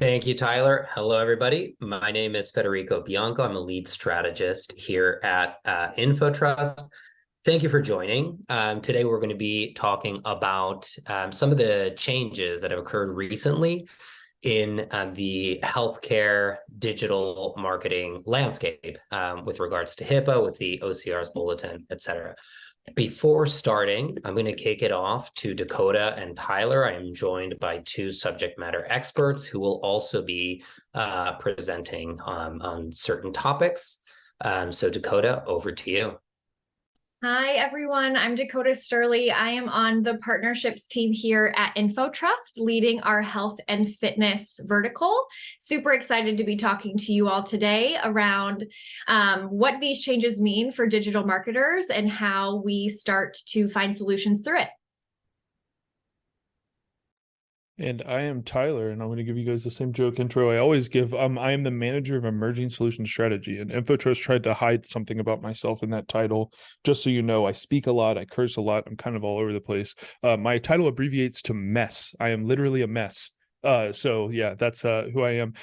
Thank you, Tyler. Hello, everybody. My name is Federico Bianco. I'm a lead strategist here at InfoTrust. Thank you for joining. Today, we're going to be talking about some of the changes that have occurred recently in the healthcare digital marketing landscape with regards to HIPAA, with the OCR's bulletin, et cetera. Before starting, I'm going to kick it off to Dakota and Tyler. I am joined by two subject matter experts who will also be presenting on certain topics. So Dakota, over to you. Hi, everyone. I'm Dakota Sturley. I am on the partnerships team here at InfoTrust, leading our health and fitness vertical. Super excited to be talking to you all today around what these changes mean for digital marketers and how we start to find solutions through it. And I am Tyler, and I'm going to give you guys the same joke intro I always give. I am the manager of emerging solution strategy, and InfoTrust tried to hide something about myself in that title. Just so you know, I speak a lot, I curse a lot, I'm kind of all over the place. My title abbreviates to mess. I am literally a mess. So yeah, that's who I am.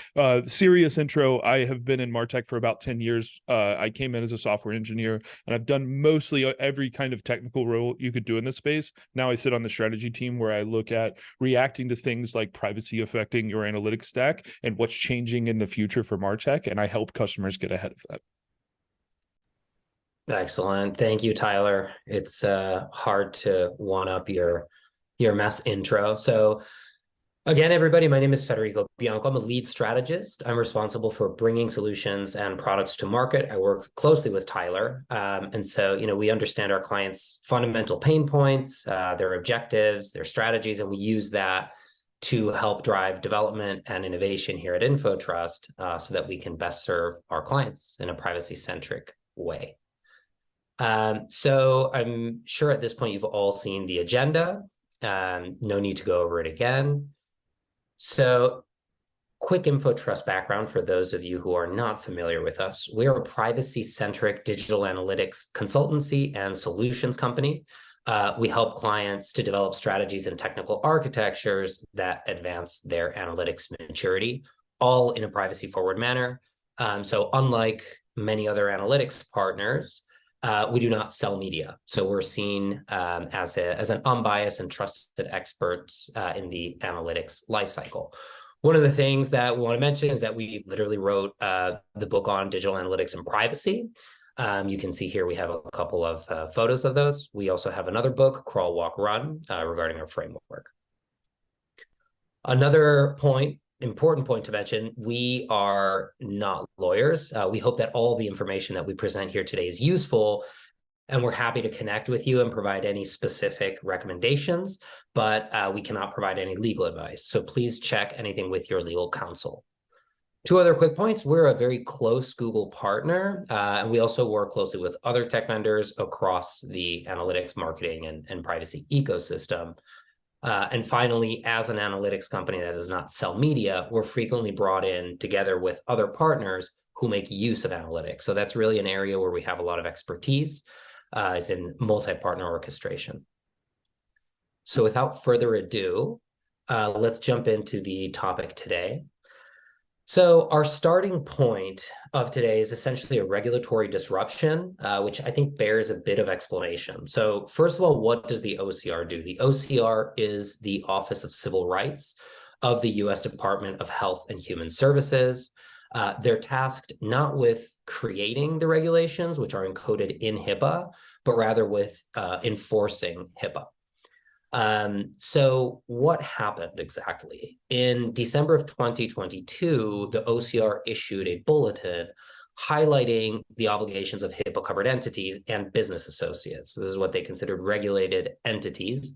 Serious intro. I have been in MarTech for about 10 years. I came in as a software engineer, and I've done mostly every kind of technical role you could do in this space. Now I sit on the strategy team where I look at reacting to things like privacy affecting your analytics stack and what's changing in the future for MarTech, and I help customers get ahead of that. Excellent. Thank you, Tyler. It's hard to one-up your mess intro. So again, everybody, my name is Federico Bianco. I'm a lead strategist. I'm responsible for bringing solutions and products to market. I work closely with Tyler. And so, we understand our clients' fundamental pain points, their objectives, their strategies, and we use that to help drive development and innovation here at InfoTrust so that we can best serve our clients in a privacy-centric way. So I'm sure at this point you've all seen the agenda. No need to go over it again. So quick InfoTrust background for those of you who are not familiar with us. We are a privacy-centric digital analytics consultancy and solutions company. We help clients to develop strategies and technical architectures that advance their analytics maturity, all in a privacy-forward manner. So unlike many other analytics partners, we do not sell media. So we're seen as an unbiased and trusted experts in the analytics lifecycle. One of the things that we want to mention is that we literally wrote the book on digital analytics and privacy. You can see here we have a couple of photos of those. We also have another book, Crawl, Walk, Run, regarding our framework. Another important point to mention, we are not lawyers. We hope that all the information that we present here today is useful, and we're happy to connect with you and provide any specific recommendations, but we cannot provide any legal advice. So please check anything with your legal counsel. Two other quick points. We're a very close Google partner, and we also work closely with other tech vendors across the analytics, marketing, and privacy ecosystem. And finally, as an analytics company that does not sell media, we're frequently brought in together with other partners who make use of analytics. So that's really an area where we have a lot of expertise, is in multi-partner orchestration. So without further ado, let's jump into the topic today. So our starting point of today is essentially a regulatory disruption, which I think bears a bit of explanation. So first of all, what does the OCR do? The OCR is the Office of Civil Rights of the U.S. Department of Health and Human Services. They're tasked not with creating the regulations, which are encoded in HIPAA, but rather with enforcing HIPAA. So what happened exactly? In December of 2022, the OCR issued a bulletin highlighting the obligations of HIPAA-covered entities and business associates. This is what they considered regulated entities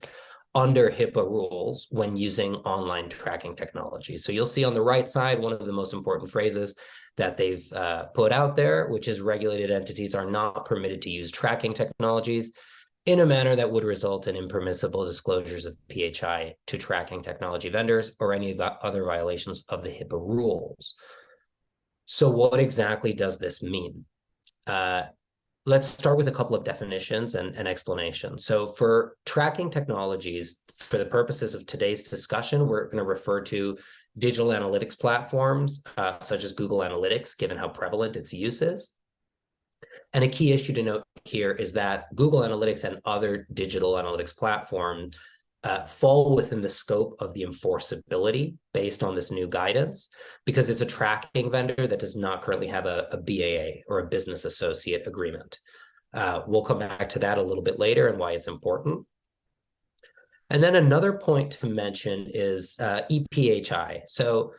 under HIPAA rules when using online tracking technology. So you'll see on the right side, one of the most important phrases that they've put out there, which is regulated entities are not permitted to use tracking technologies in a manner that would result in impermissible disclosures of PHI to tracking technology vendors or any other violations of the HIPAA rules. So what exactly does this mean? Let's start with a couple of definitions and explanations. So for tracking technologies, for the purposes of today's discussion, we're going to refer to digital analytics platforms, such as Google Analytics, given how prevalent its use is. And a key issue to note here is that Google Analytics and other digital analytics platforms fall within the scope of the enforceability based on this new guidance, because it's a tracking vendor that does not currently have a BAA, or a business associate agreement. We'll come back to that a little bit later and why it's important. And then another point to mention is EPHI. So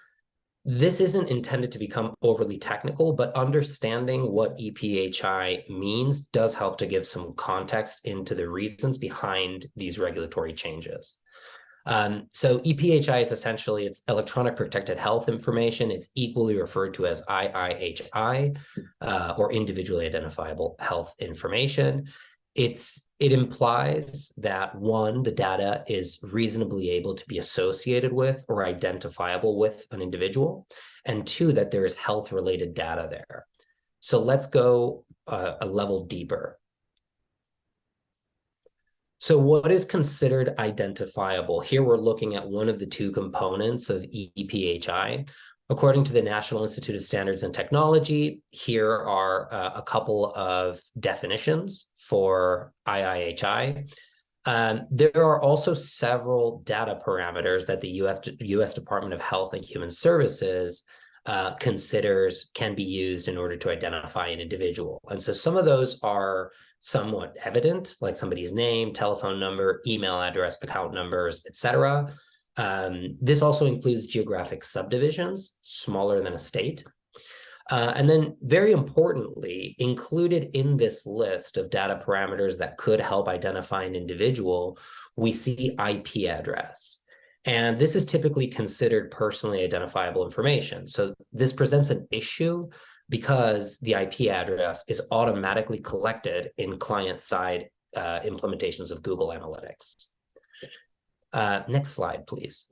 this isn't intended to become overly technical, but understanding what EPHI means does help to give some context into the reasons behind these regulatory changes. So EPHI is essentially, it's electronic protected health information. It's equally referred to as IIHI, or individually identifiable health information. It implies that, one, the data is reasonably able to be associated with or identifiable with an individual, and two, that there is health-related data there. So let's go a level deeper. So what is considered identifiable? Here we're looking at one of the two components of EPHI. According to the National Institute of Standards and Technology, here are a couple of definitions for IIHI. There are also several data parameters that the US Department of Health and Human Services considers can be used in order to identify an individual. And so some of those are somewhat evident, like somebody's name, telephone number, email address, account numbers, etc. This also includes geographic subdivisions, smaller than a state. And then very importantly, included in this list of data parameters that could help identify an individual, we see IP address. And this is typically considered personally identifiable information. So this presents an issue because the IP address is automatically collected in client-side implementations of Google Analytics. Next slide, please.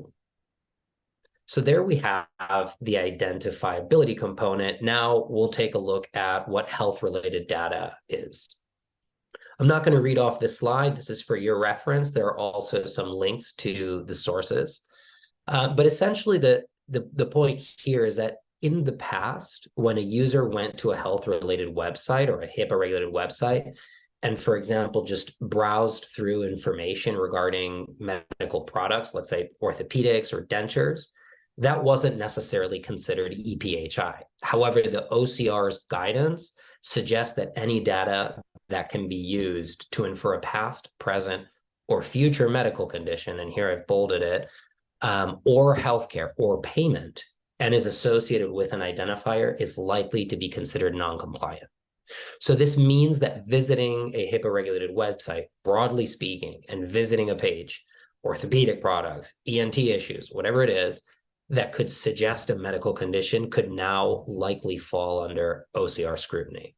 So there we have the identifiability component. Now we'll take a look at what health-related data is. I'm not going to read off this slide. This is for your reference. There are also some links to the sources. But essentially, the point here is that in the past, when a user went to a health-related website or a HIPAA-regulated website, and for example, just browsed through information regarding medical products, let's say orthopedics or dentures, that wasn't necessarily considered EPHI. However, the OCR's guidance suggests that any data that can be used to infer a past, present, or future medical condition, and here I've bolded it, or healthcare or payment, and is associated with an identifier is likely to be considered non-compliant. So this means that visiting a HIPAA-regulated website, broadly speaking, and visiting a page, orthopedic products, ENT issues, whatever it is, that could suggest a medical condition could now likely fall under OCR scrutiny.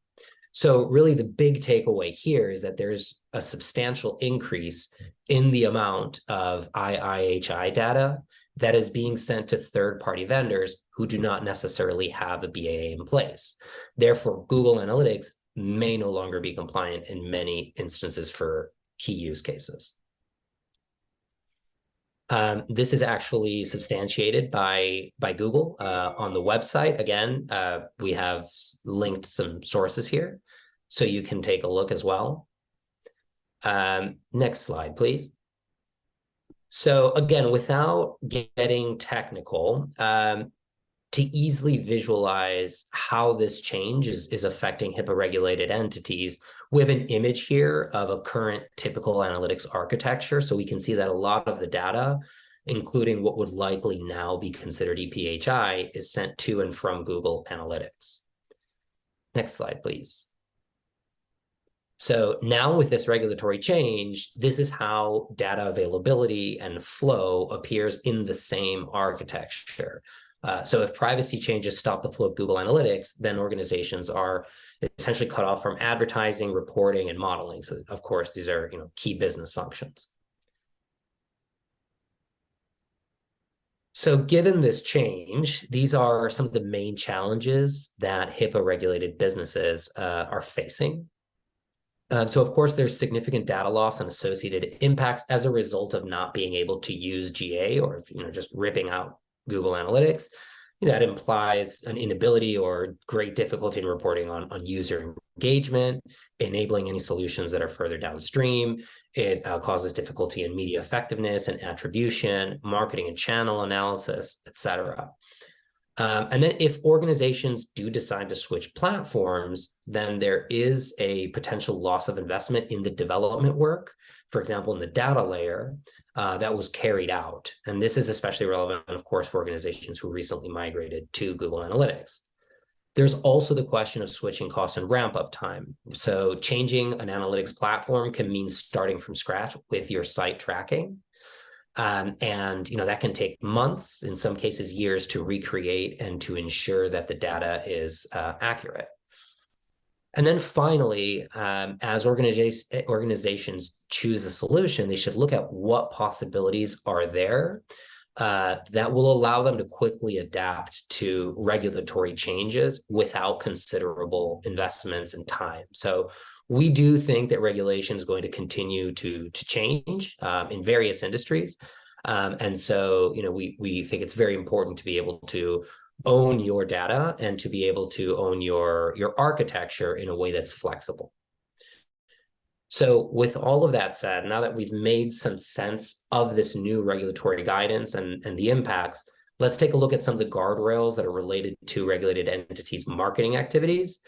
So really the big takeaway here is that there's a substantial increase in the amount of IIHI data that is being sent to third-party vendors who do not necessarily have a BAA in place. Therefore, Google Analytics may no longer be compliant in many instances for key use cases. This is actually substantiated by Google on the website. Again, we have linked some sources here, so you can take a look as well. Next slide, please. So again, without getting technical, to easily visualize how this change is affecting HIPAA-regulated entities, we have an image here of a current typical analytics architecture. So we can see that a lot of the data, including what would likely now be considered EPHI, is sent to and from Google Analytics. Next slide, please. So now with this regulatory change, this is how data availability and flow appears in the same architecture. So if privacy changes stop the flow of Google Analytics, then organizations are essentially cut off from advertising, reporting, and modeling. So of course, these are key business functions. So given this change, these are some of the main challenges that HIPAA-regulated businesses are facing. So of course, there's significant data loss and associated impacts as a result of not being able to use GA or just ripping out Google Analytics. That implies an inability or great difficulty in reporting on user engagement, enabling any solutions that are further downstream. It causes difficulty in media effectiveness and attribution, marketing and channel analysis, et cetera. And then if organizations do decide to switch platforms, then there is a potential loss of investment in the development work, for example, in the data layer that was carried out. And this is especially relevant, of course, for organizations who recently migrated to Google Analytics. There's also the question of switching costs and ramp-up time. So changing an analytics platform can mean starting from scratch with your site tracking. And that can take months, in some cases years, to recreate and to ensure that the data is accurate. And then finally, as organizations choose a solution, they should look at what possibilities are there that will allow them to quickly adapt to regulatory changes without considerable investments and time. So we do think that regulation is going to continue to change in various industries. And so, we think it's very important to be able to own your data and to be able to own your architecture in a way that's flexible. So with all of that said, now that we've made some sense of this new regulatory guidance and the impacts, let's take a look at some of the guardrails that are related to regulated entities' marketing activities,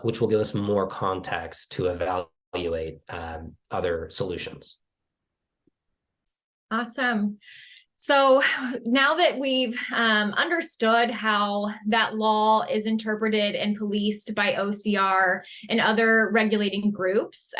which will give us more context to evaluate other solutions. Awesome. So now that we've understood how that law is interpreted and policed by OCR and other regulating groups,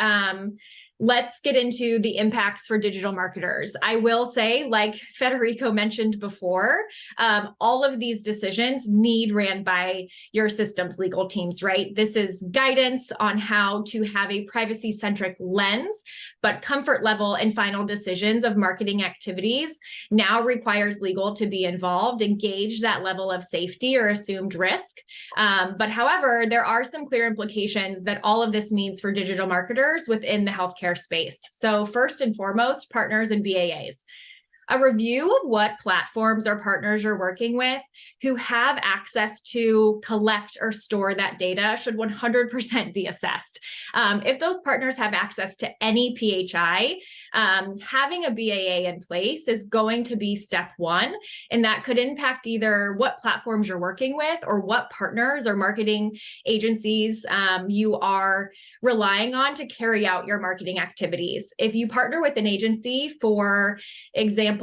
let's get into the impacts for digital marketers. I will say, like Federico mentioned before, all of these decisions need ran by your systems legal teams, right? This is guidance on how to have a privacy-centric lens, but comfort level and final decisions of marketing activities now requires legal to be involved and gauge that level of safety or assumed risk. But however, there are some clear implications that all of this means for digital marketers within the healthcare space. So first and foremost, partners and BAAs. A review of what platforms or partners you're working with who have access to collect or store that data should 100% be assessed. If those partners have access to any PHI, having a BAA in place is going to be step one, and that could impact either what platforms you're working with or what partners or marketing agencies you are relying on to carry out your marketing activities. If you partner with an agency, for example,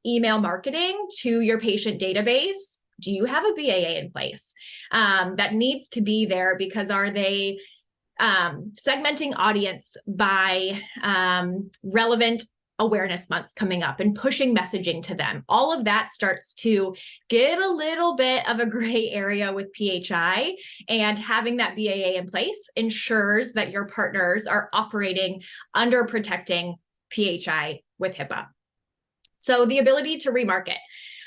email marketing to your patient database, do you have a BAA in place? That needs to be there, because are they segmenting audience by relevant awareness months coming up and pushing messaging to them? All of that starts to get a little bit of a gray area with PHI, and having that BAA in place ensures that your partners are operating under protecting PHI with HIPAA. So the ability to remarket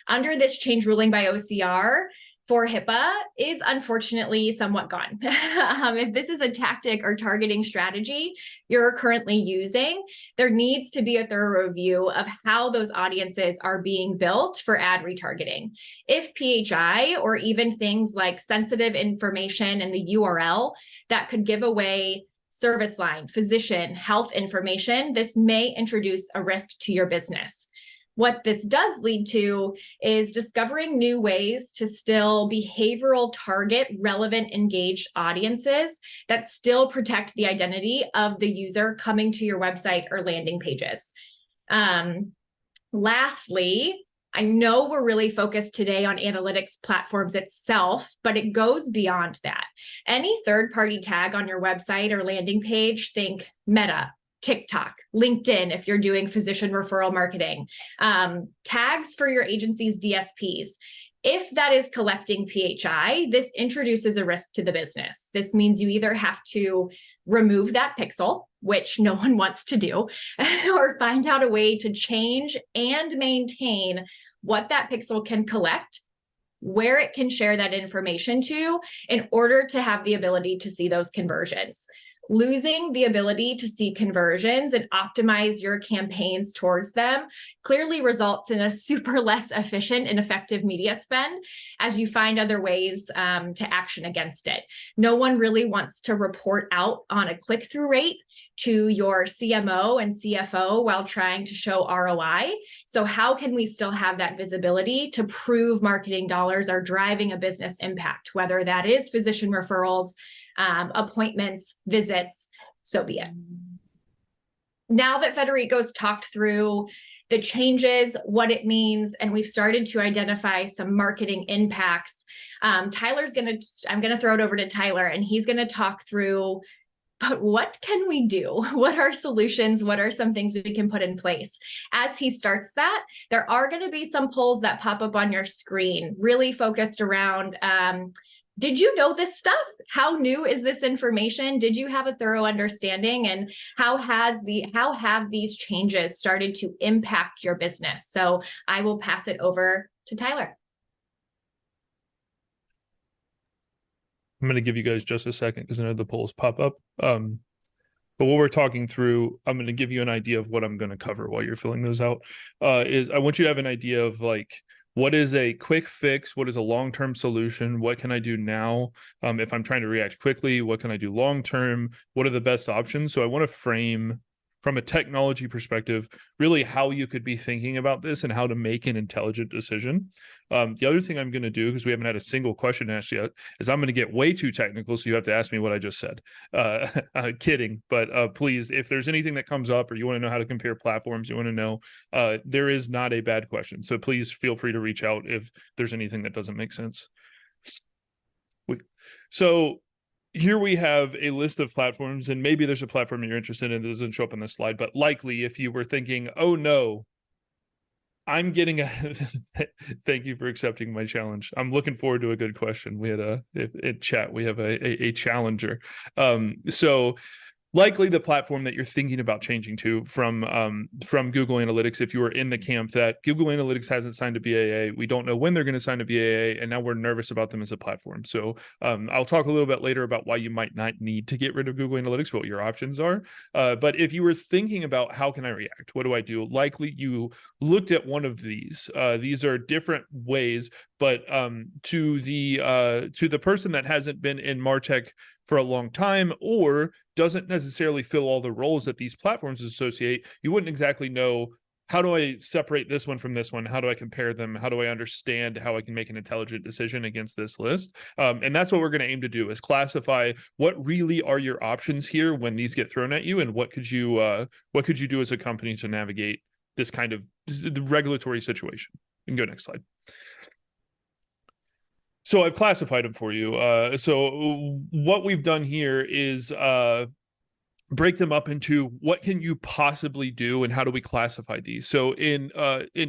under this change ruling by OCR for HIPAA is unfortunately somewhat gone. If this is a tactic or targeting strategy you're currently using, there needs to be a thorough review of how those audiences are being built for ad retargeting. If PHI or even things like sensitive information in the URL that could give away service line, physician, health information, this may introduce a risk to your business. What this does lead to is discovering new ways to still behavioral target relevant, engaged audiences that still protect the identity of the user coming to your website or landing pages. Lastly, I know we're really focused today on analytics platforms itself, but it goes beyond that. Any third-party tag on your website or landing page, think Meta, TikTok, LinkedIn, if you're doing physician referral marketing, tags for your agency's DSPs. If that is collecting PHI, this introduces a risk to the business. This means you either have to remove that pixel, which no one wants to do, or find out a way to change and maintain what that pixel can collect, where it can share that information to, in order to have the ability to see those conversions. losing the ability to see conversions and optimize your campaigns towards them clearly results in a super less efficient and effective media spend as you find other ways to action against it. No one really wants to report out on a click-through rate to your CMO and CFO while trying to show ROI. So how can we still have that visibility to prove marketing dollars are driving a business impact, whether that is physician referrals, appointments, visits, so be it. Now that Federico's talked through the changes, what it means, and we've started to identify some marketing impacts, I'm gonna throw it over to Tyler, and he's gonna talk through, but what can we do? What are solutions? What are some things we can put in place? As he starts that, there are gonna be some polls that pop up on your screen, really focused around, did you know this stuff? How new is this information? Did you have a thorough understanding? And how have these changes started to impact your business? So I will pass it over to Tyler. I'm going to give you guys just a second because I know the polls pop up. But what we're talking through, I'm going to give you an idea of what I'm going to cover while you're filling those out. Is I want you to have an idea of like, what is a quick fix? What is a long-term solution? What can I do now? If I'm trying to react quickly, what can I do long-term? What are the best options? So I want to frame from a technology perspective, really how you could be thinking about this and how to make an intelligent decision. The other thing I'm going to do, because we haven't had a single question asked yet, is I'm going to get way too technical, so you have to ask me what I just said. Kidding, but please, if there's anything that comes up or you want to know how to compare platforms, you want to know, there is not a bad question. So please feel free to reach out if there's anything that doesn't make sense. So here we have a list of platforms, and maybe there's a platform you're interested in that doesn't show up on this slide, but likely if you were thinking, oh no, I'm getting a thank you for accepting my challenge. I'm looking forward to a good question. We had in chat, we have a challenger. So likely the platform that you're thinking about changing to from Google Analytics, if you were in the camp that Google Analytics hasn't signed a BAA, we don't know when they're going to sign a BAA, and now we're nervous about them as a platform. So I'll talk a little bit later about why you might not need to get rid of Google Analytics, what your options are. But if you were thinking about how can I react, what do I do? Likely you looked at one of these. These are different ways, but to the person that hasn't been in MarTech for a long time or doesn't necessarily fill all the roles that these platforms associate, you wouldn't exactly know, how do I separate this one from this one? How do I compare them? How do I understand how I can make an intelligent decision against this list? And that's what we're going to aim to do, is classify what really are your options here when these get thrown at you, and what could you do as a company to navigate this kind of the regulatory situation. You can go next slide. So I've classified them for you. So what we've done here is break them up into what can you possibly do and how do we classify these. So in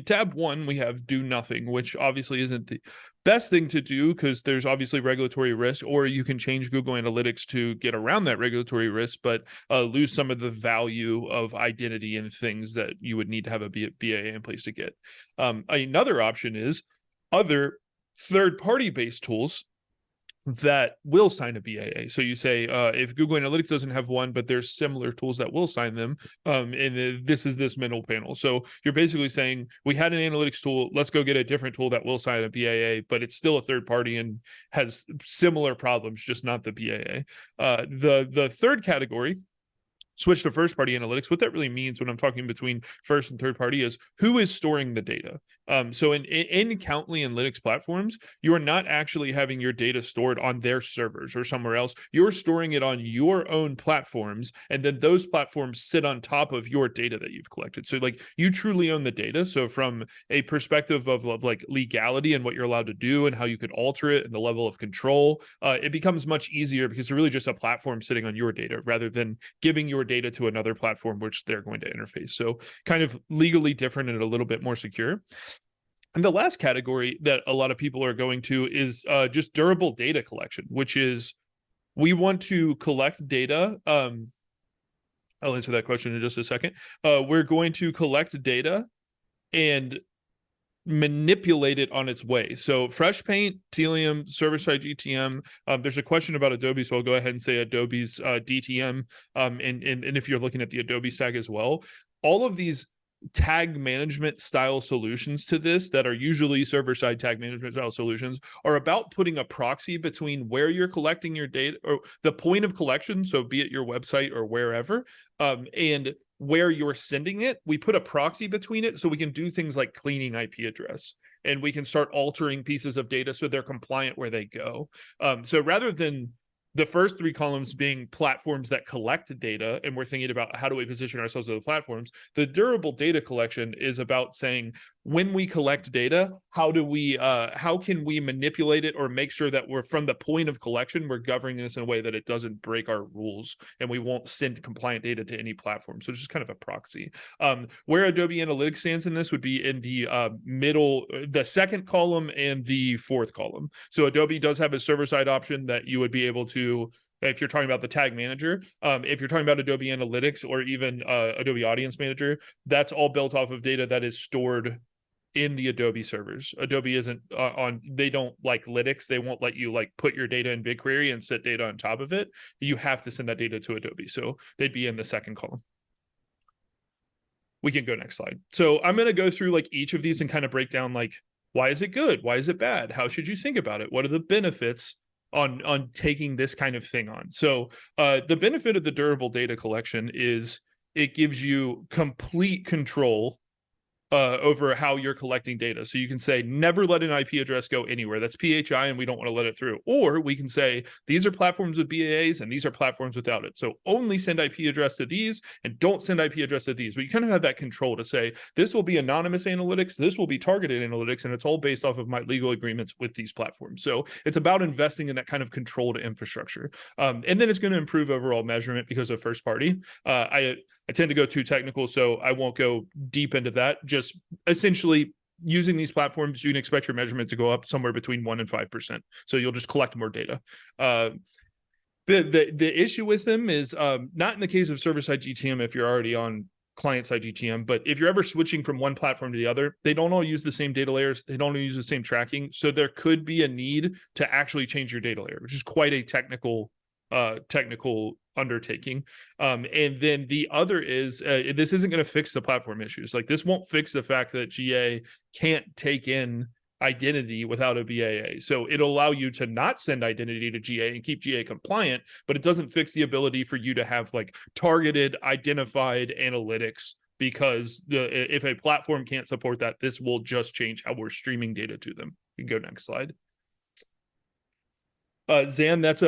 tab 1, we have do nothing, which obviously isn't the best thing to do because there's obviously regulatory risk, or you can change Google Analytics to get around that regulatory risk, but lose some of the value of identity and things that you would need to have a BAA in place to get. Another option is other third-party based tools that will sign a BAA. So you say, if Google Analytics doesn't have one, but there's similar tools that will sign them, and this is this middle panel. So you're basically saying, we had an analytics tool, let's go get a different tool that will sign a BAA, but it's still a third party and has similar problems, just not the BAA. The third category, switch to first party analytics. What that really means when I'm talking between first and third party is who is storing the data. So in Countly Analytics platforms, you are not actually having your data stored on their servers or somewhere else. You're storing it on your own platforms, and then those platforms sit on top of your data that you've collected. So like you truly own the data. So from a perspective of like legality and what you're allowed to do and how you can alter it and the level of control, it becomes much easier because it's really just a platform sitting on your data rather than giving your data to another platform which they're going to interface. So kind of legally different and a little bit more secure. And the last category that a lot of people are going to is just durable data collection, which is we want to collect data. I'll answer that question in just a second. We're going to collect data and manipulate it on its way. So FreshPaint, Telium, server-side GTM. There's a question about Adobe, so I'll go ahead and say Adobe's DTM. And if you're looking at the Adobe stack as well, all of these tag management style solutions to this that are usually server-side tag management style solutions are about putting a proxy between where you're collecting your data or the point of collection, so be it your website or wherever, and where you're sending it. We put a proxy between it so we can do things like cleaning IP address, and we can start altering pieces of data so they're compliant where they go. So rather than the first three columns being platforms that collect data, and we're thinking about how do we position ourselves as the platforms, the durable data collection is about saying, when we collect data, how can we manipulate it or make sure that we're, from the point of collection, we're governing this in a way that it doesn't break our rules and we won't send compliant data to any platform. So it's just kind of a proxy. Where Adobe Analytics stands in this would be in the middle, the second column and the fourth column. So Adobe does have a server-side option that you would be able to, if you're talking about the tag manager, if you're talking about Adobe Analytics or even Adobe Audience Manager, that's all built off of data that is stored in the Adobe servers. Adobe isn't they don't like Lytics. They won't let you like put your data in BigQuery and set data on top of it. You have to send that data to Adobe. So they'd be in the second column. We can go next slide. So I'm going to go through like each of these and kind of break down like, why is it good? Why is it bad? How should you think about it? What are the benefits on taking this kind of thing on? So the benefit of the durable data collection is it gives you complete control over how you're collecting data. So you can say, never let an IP address go anywhere. That's PHI, and we don't want to let it through. Or we can say, these are platforms with BAAs, and these are platforms without it. So only send IP address to these, and don't send IP address to these. But you kind of have that control to say, this will be anonymous analytics, this will be targeted analytics, and it's all based off of my legal agreements with these platforms. So it's about investing in that kind of controlled infrastructure. And then it's going to improve overall measurement because of first party. I tend to go too technical, so I won't go deep into that. Just essentially using these platforms, you can expect your measurement to go up somewhere between 1% and 5%. So you'll just collect more data. The issue with them is not in the case of server-side GTM if you're already on client-side GTM, but if you're ever switching from one platform to the other, they don't all use the same data layers. They don't all use the same tracking. So there could be a need to actually change your data layer, which is quite a technical undertaking. And then the other is this isn't going to fix the platform issues. Like, this won't fix the fact that GA can't take in identity without a BAA. So it'll allow you to not send identity to GA and keep GA compliant, but it doesn't fix the ability for you to have like targeted, identified analytics, because if a platform can't support that, this will just change how we're streaming data to them. You can go next slide. Zan, it's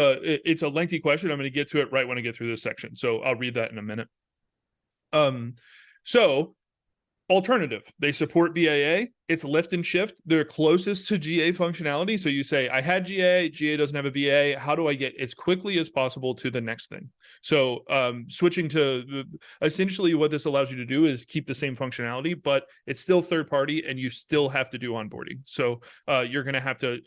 a lengthy question. I'm going to get to it right when I get through this section. So I'll read that in a minute. So alternative, they support BAA. It's lift and shift. They're closest to GA functionality. So you say, I had GA doesn't have a BAA. How do I get as quickly as possible to the next thing? So switching to essentially what this allows you to do is keep the same functionality, but it's still third party and you still have to do onboarding. So you're going to have to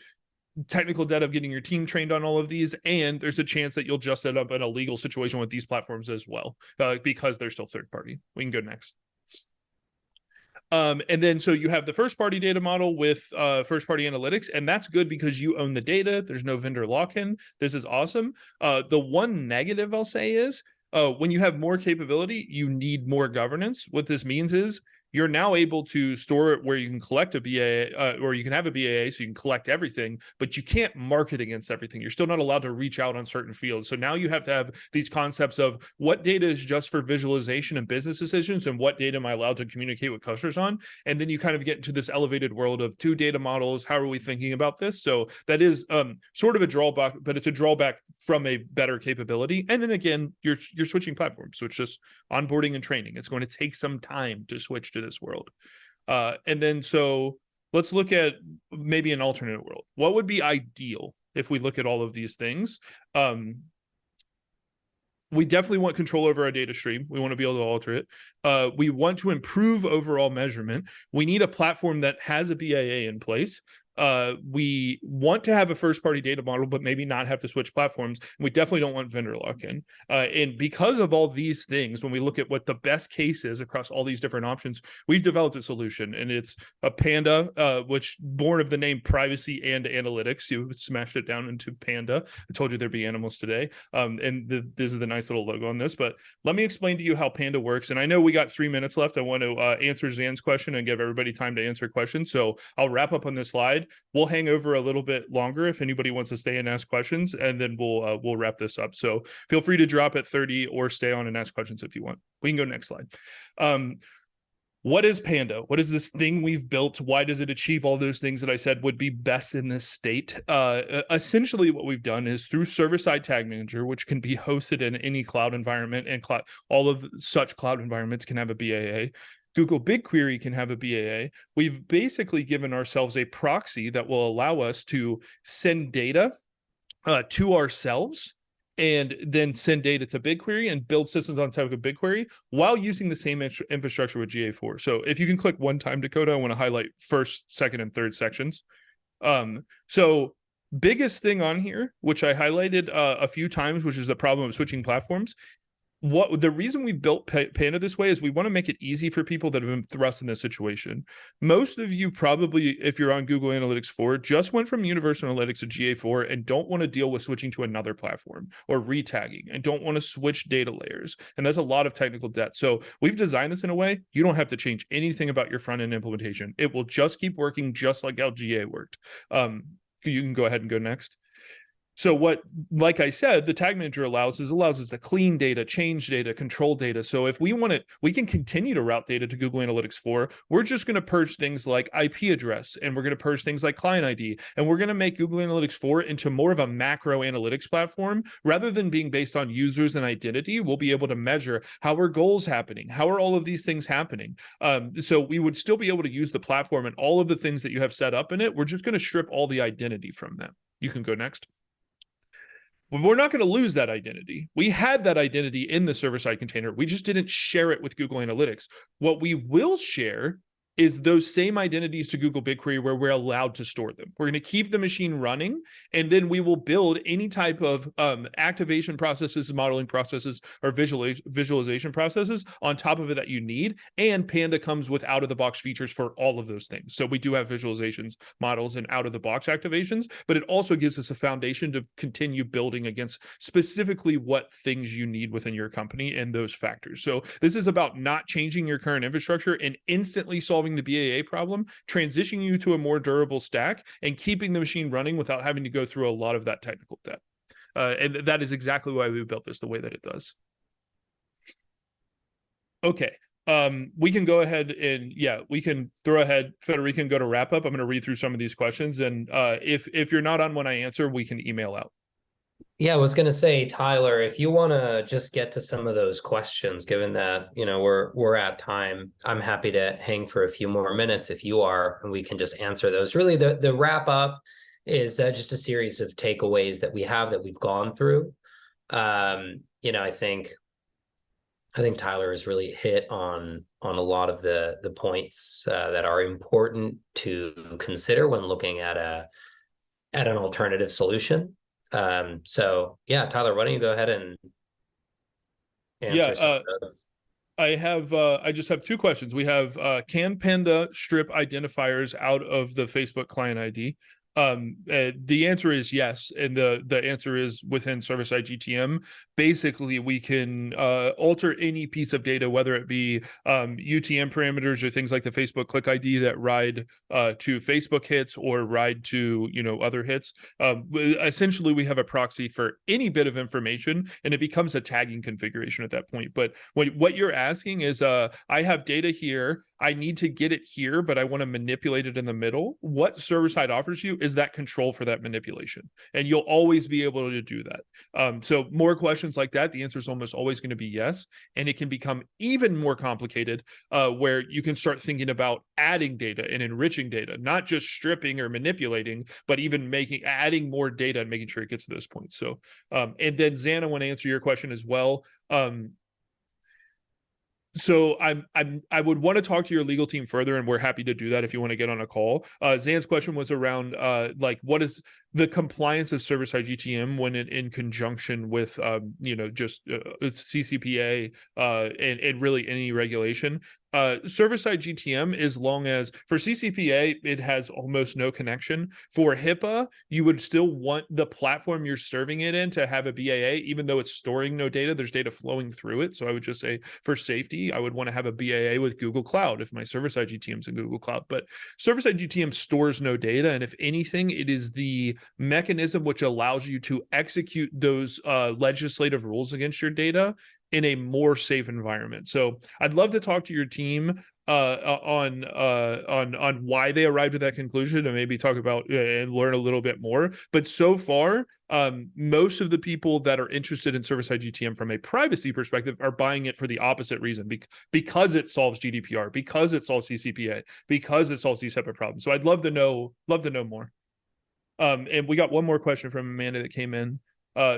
technical debt of getting your team trained on all of these, and there's a chance that you'll just end up in a legal situation with these platforms as well, because they're still third party. We can go next. And then so you have the first party data model with first party analytics, and that's good because you own the data. There's no vendor lock-in. This is awesome. The one negative I'll say is when you have more capability, you need more governance. What this means is you're now able to store it where you can collect a BAA, or you can have a BAA so you can collect everything, but you can't market against everything. You're still not allowed to reach out on certain fields. So now you have to have these concepts of what data is just for visualization and business decisions, and what data am I allowed to communicate with customers on? And then you kind of get into this elevated world of two data models. How are we thinking about this? So that is sort of a drawback, but it's a drawback from a better capability. And then again, you're switching platforms. So it's just onboarding and training. It's going to take some time to switch to this world. And then so let's look at maybe an alternate world. What would be ideal if we look at all of these things? We definitely want control over our data stream. We want to be able to alter it. We want to improve overall measurement. We need a platform that has a BAA in place. We want to have a first-party data model, but maybe not have to switch platforms. And we definitely don't want vendor lock-in. And because of all these things, when we look at what the best case is across all these different options, we've developed a solution, and it's a Panda, which born of the name privacy and analytics. You smashed it down into Panda. I told you there'd be animals today. This is the nice little logo on this, but let me explain to you how Panda works. And I know we got 3 minutes left. I want to answer Zan's question and give everybody time to answer questions. So I'll wrap up on this slide. We'll hang over a little bit longer if anybody wants to stay and ask questions, and then we'll wrap this up. So feel free to drop at 30 or stay on and ask questions if you want. We can go next slide. What is Panda? What is this thing we've built? Why does it achieve all those things that I said would be best in this state? Essentially, what we've done is through server-side tag manager, which can be hosted in any cloud environment, and all of such cloud environments can have a BAA. Google BigQuery can have a BAA. We've basically given ourselves a proxy that will allow us to send data to ourselves, and then send data to BigQuery and build systems on top of BigQuery while using the same infrastructure with GA4. So if you can click one time, Dakota, I want to highlight first, second, and third sections. So biggest thing on here, which I highlighted a few times, which is the problem of switching platforms. The reason we built Panda this way is we want to make it easy for people that have been thrust in this situation. Most of you probably, if you're on Google Analytics 4, just went from Universal Analytics to GA4 and don't want to deal with switching to another platform or retagging and don't want to switch data layers. And that's a lot of technical debt. So we've designed this in a way you don't have to change anything about your front end implementation. It will just keep working just like how GA worked. You can go ahead and go next. So what, like I said, the tag manager allows us to clean data, change data, control data. So if we want it, we can continue to route data to Google Analytics 4. We're just going to purge things like IP address, and we're going to purge things like client ID, and we're going to make Google Analytics 4 into more of a macro analytics platform. Rather than being based on users and identity, we'll be able to measure how are goals happening, how are all of these things happening. So we would still be able to use the platform and all of the things that you have set up in it. We're just going to strip all the identity from them. You can go next. We're not going to lose that identity. We had that identity in the server-side container. We just didn't share it with Google Analytics. What we will share is those same identities to Google BigQuery where we're allowed to store them. We're going to keep the machine running, and then we will build any type of activation processes, modeling processes, or visualization processes on top of it that you need. And Panda comes with out-of-the-box features for all of those things. So we do have visualizations, models, and out-of-the-box activations, but it also gives us a foundation to continue building against specifically what things you need within your company and those factors. So this is about not changing your current infrastructure and instantly solving the BAA problem, transitioning you to a more durable stack, and keeping the machine running without having to go through a lot of that technical debt. And that is exactly why we built this the way that it does. Okay. We can go ahead and we can throw ahead. Federica, go to wrap up. I'm going to read through some of these questions, and if you're not on when I answer, we can email out. Yeah, I was going to say, Tyler, if you want to just get to some of those questions, given that, we're at time, I'm happy to hang for a few more minutes if you are, and we can just answer those. Really, the wrap up is just a series of takeaways that we've gone through. I think Tyler has really hit on a lot of the points that are important to consider when looking at an alternative solution. So Tyler, why don't you go ahead and answer some of those? I just have two questions. We have, can Panda strip identifiers out of the Facebook client ID? The answer is yes, and the answer is within server-side GTM. Basically, we can alter any piece of data, whether it be UTM parameters or things like the Facebook click ID that ride to Facebook hits or ride to other hits. Essentially, we have a proxy for any bit of information, and it becomes a tagging configuration at that point. But what you're asking is, I have data here. I need to get it here, but I want to manipulate it in the middle. What server-side offers you is that control for that manipulation, and you'll always be able to do that. So more questions like that, the answer is almost always going to be yes, and it can become even more complicated where you can start thinking about adding data and enriching data, not just stripping or manipulating, but even adding more data and making sure it gets to those points. So, and then Zan, I want to answer your question as well. So I would want to talk to your legal team further, and we're happy to do that if you want to get on a call. Zan's question was around like what is the compliance of server-side GTM when in conjunction with just CCPA and really any regulation. Server-side GTM, as long as for CCPA it has almost no connection. For HIPAA, you would still want the platform you're serving it in to have a BAA, even though it's storing no data. There's data flowing through it. So I would just say for safety, I would want to have a BAA with Google Cloud if my server-side GTM is in Google Cloud. But server-side GTM stores no data, and if anything, it is the mechanism which allows you to execute those legislative rules against your data in a more safe environment. So I'd love to talk to your team on why they arrived at that conclusion, and maybe talk about and learn a little bit more. But so far, most of the people that are interested in server-side GTM from a privacy perspective are buying it for the opposite reason, because it solves GDPR, because it solves CCPA, because it solves these type of problems. So I'd love to know more. And we got one more question from Amanda that came in.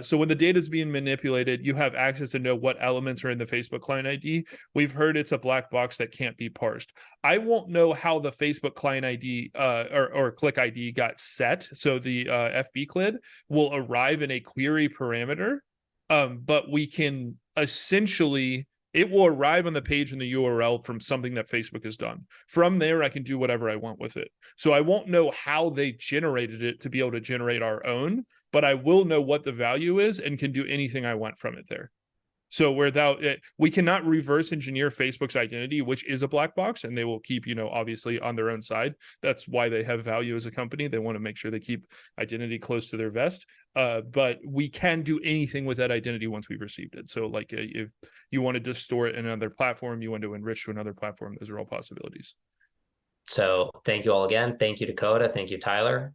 So when the data is being manipulated, you have access to know what elements are in the Facebook client ID. We've heard it's a black box that can't be parsed. I won't know how the Facebook client ID or click ID got set. So the FB CLID will arrive in a query parameter, but we can essentially, it will arrive on the page in the URL from something that Facebook has done. From there, I can do whatever I want with it. So I won't know how they generated it to be able to generate our own, but I will know what the value is and can do anything I want from it there. So without it, we cannot reverse engineer Facebook's identity, which is a black box, and they will keep, obviously on their own side. That's why they have value as a company. They want to make sure they keep identity close to their vest. But we can do anything with that identity once we've received it. So like if you wanted to store it in another platform, you want to enrich to another platform, those are all possibilities. So thank you all again. Thank you, Dakota. Thank you, Tyler.